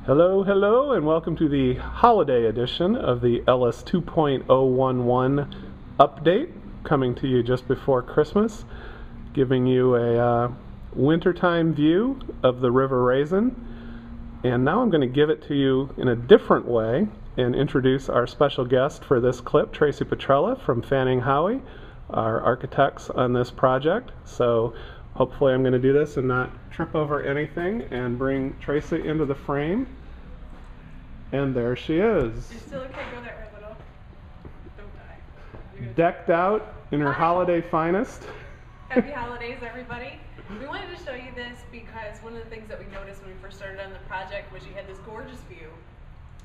Hello, hello, and welcome to the holiday edition of the Ellis 2.011 update, coming to you just before Christmas, giving you a wintertime view of the River Raisin. And now I'm going to give it to you in a different way and introduce our special guest for this clip, Tracy Petrella from Howey, our architects on this project. So hopefully I'm going to do this and not trip over anything and bring Tracy into the frame. And there she is. You're still okay, go there, little. Don't die. Decked out in her holiday finest. Happy holidays, everybody. We wanted to show you this because one of the things that we noticed when we first started on the project was you had this gorgeous view,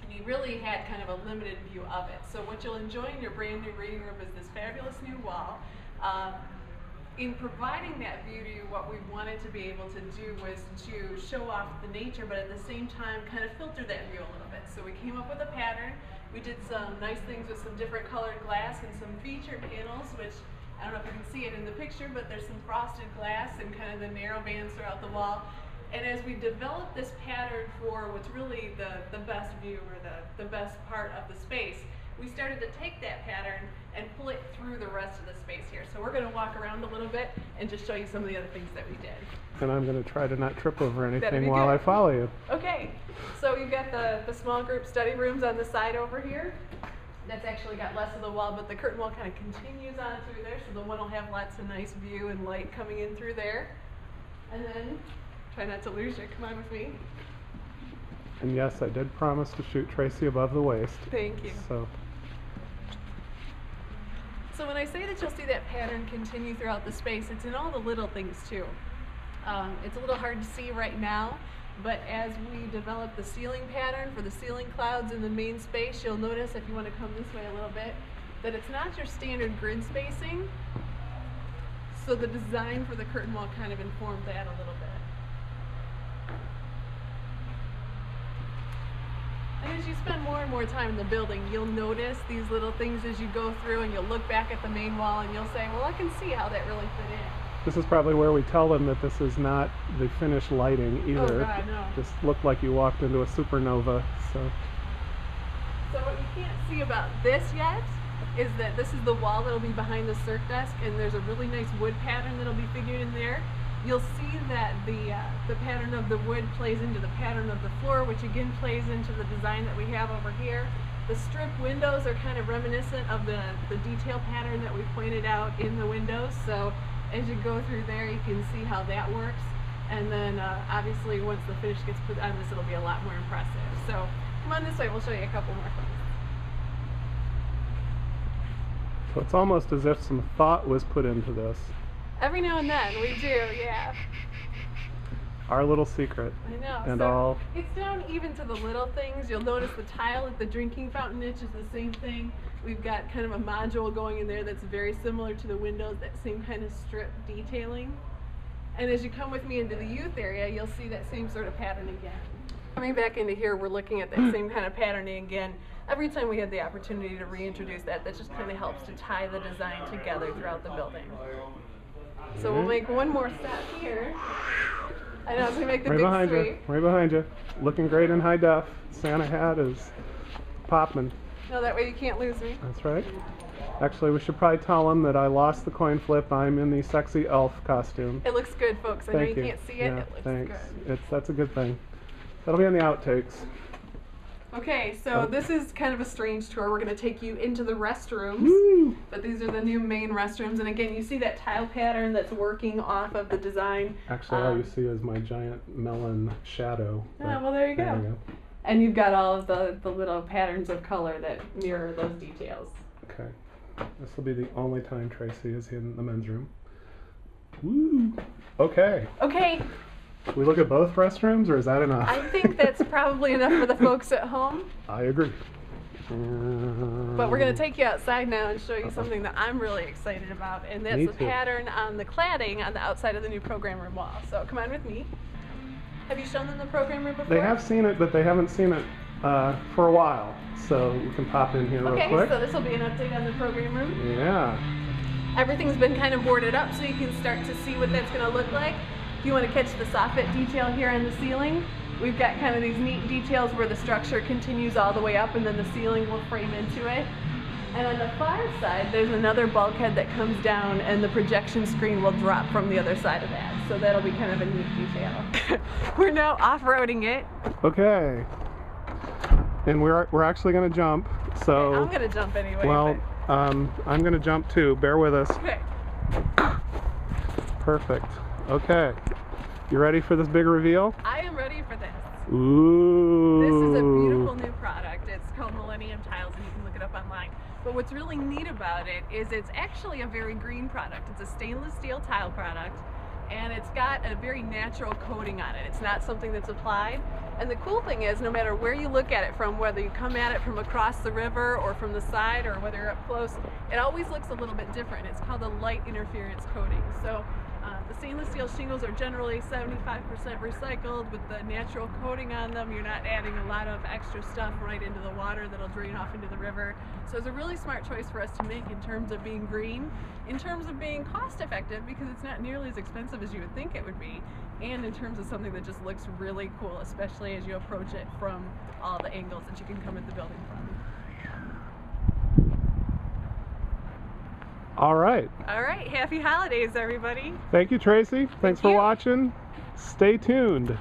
and you really had kind of a limited view of it. So what you'll enjoy in your brand new reading room is this fabulous new wall. In providing that view to you, what we wanted to be able to do was to show off the nature, but at the same time kind of filter that view a little bit. So we came up with a pattern. We did some nice things with some different colored glass and some featured panels, which I don't know if you can see it in the picture, but there's some frosted glass and kind of the narrow bands throughout the wall. And as we developed this pattern for what's really the best view or the best part of the space, we started to take that pattern and pull it through the rest of the space here. So we're going to walk around a little bit and just show you some of the other things that we did. And I'm going to try to not trip over anything while I follow you. Okay, so you've got the small group study rooms on the side over here. That's actually got less of the wall, but the curtain wall kind of continues on through there, so the one will have lots of nice view and light coming in through there. And then, try not to lose you, come on with me. And yes, I did promise to shoot Tracy above the waist. Thank you. So when I say that you'll see that pattern continue throughout the space, it's in all the little things too. It's a little hard to see right now, but as we develop the ceiling pattern for the ceiling clouds in the main space, you'll notice, if you want to come this way a little bit, that it's not your standard grid spacing. So the design for the curtain wall kind of informed that a little bit. And as you spend more and more time in the building, you'll notice these little things as you go through, and you'll look back at the main wall and you'll say, well, I can see how that really fit in. This is probably where we tell them that this is not the finished lighting either. Oh God, no. Just looked like you walked into a supernova. So what you can't see about this yet is that this is the wall that'll be behind the circ desk, and there's a really nice wood pattern that'll be figured in there. You'll see that the pattern of the wood plays into the pattern of the floor, which again plays into the design that we have over here. The strip windows are kind of reminiscent of the detail pattern that we pointed out in the windows. So as you go through there, you can see how that works. And then obviously once the finish gets put on this, it'll be a lot more impressive. So come on this way, we'll show you a couple more things. So it's almost as if some thought was put into this. Every now and then we do, yeah. Our little secret. I know. And so all. It's down even to the little things. You'll notice the tile at the drinking fountain niche is the same thing. We've got kind of a module going in there that's very similar to the windows, that same kind of strip detailing. And as you come with me into the youth area, you'll see that same sort of pattern again. Coming back into here, we're looking at that same kind of patterning again. Every time we have the opportunity to reintroduce that just kind of helps to tie the design together throughout the building. So we'll make one more step here. I know, it's going to make the big sweep. Right behind you. Looking great in high def. Santa hat is popping. No, that way you can't lose me. That's right. Actually, we should probably tell them that I lost the coin flip. I'm in the sexy elf costume. It looks good, folks. I know you can't see it. Yeah, it looks thanks. good. That's a good thing. That'll be on the outtakes. Okay, so this is kind of a strange tour. We're going to take you into the restrooms. Woo! But these are the new main restrooms. And again, you see that tile pattern that's working off of the design. Actually, all you see is my giant melon shadow. Oh, well, there you go. And you've got all of the little patterns of color that mirror those details. Okay. This will be the only time Tracy is in the men's room. Woo! Okay. Okay. Should we look at both restrooms, or is that enough? I think that's probably enough for the folks at home. I agree. But we're going to take you outside now and show you something that I'm really excited about, and that's the pattern on the cladding on the outside of the new program room wall. So come on with me. Have you shown them the program room before? They have seen it, but they haven't seen it for a while. So we can pop in here real quick. Okay, so this will be an update on the program room. Yeah. Everything's been kind of boarded up so you can start to see what that's going to look like. If you want to catch the soffit detail here on the ceiling, We've got kind of these neat details where the structure continues all the way up and then the ceiling will frame into it. And on the far side, there's another bulkhead that comes down and the projection screen will drop from the other side of that. So that'll be kind of a neat detail. We're now off-roading it. Okay. And we're actually going to jump. So okay, I'm going to jump anyway. Well, I'm going to jump too. Bear with us. Okay. Perfect. Okay. You ready for this big reveal? I am ready for this. Ooh. This is a beautiful new product. It's called Millennium Tiles and you can look it up online. But what's really neat about it is it's actually a very green product. It's a stainless steel tile product and it's got a very natural coating on it. It's not something that's applied. And the cool thing is, no matter where you look at it from, whether you come at it from across the river or from the side or whether you're up close, it always looks a little bit different. It's called a light interference coating. So the stainless steel shingles are generally 75% recycled with the natural coating on them. You're not adding a lot of extra stuff right into the water that'll drain off into the river. So it's a really smart choice for us to make in terms of being green, in terms of being cost effective because it's not nearly as expensive as you would think it would be, and in terms of something that just looks really cool, especially as you approach it from all the angles that you can come at the building from. All right. All right. Happy holidays, everybody. Thank you, Tracy. Thanks for watching. Stay tuned.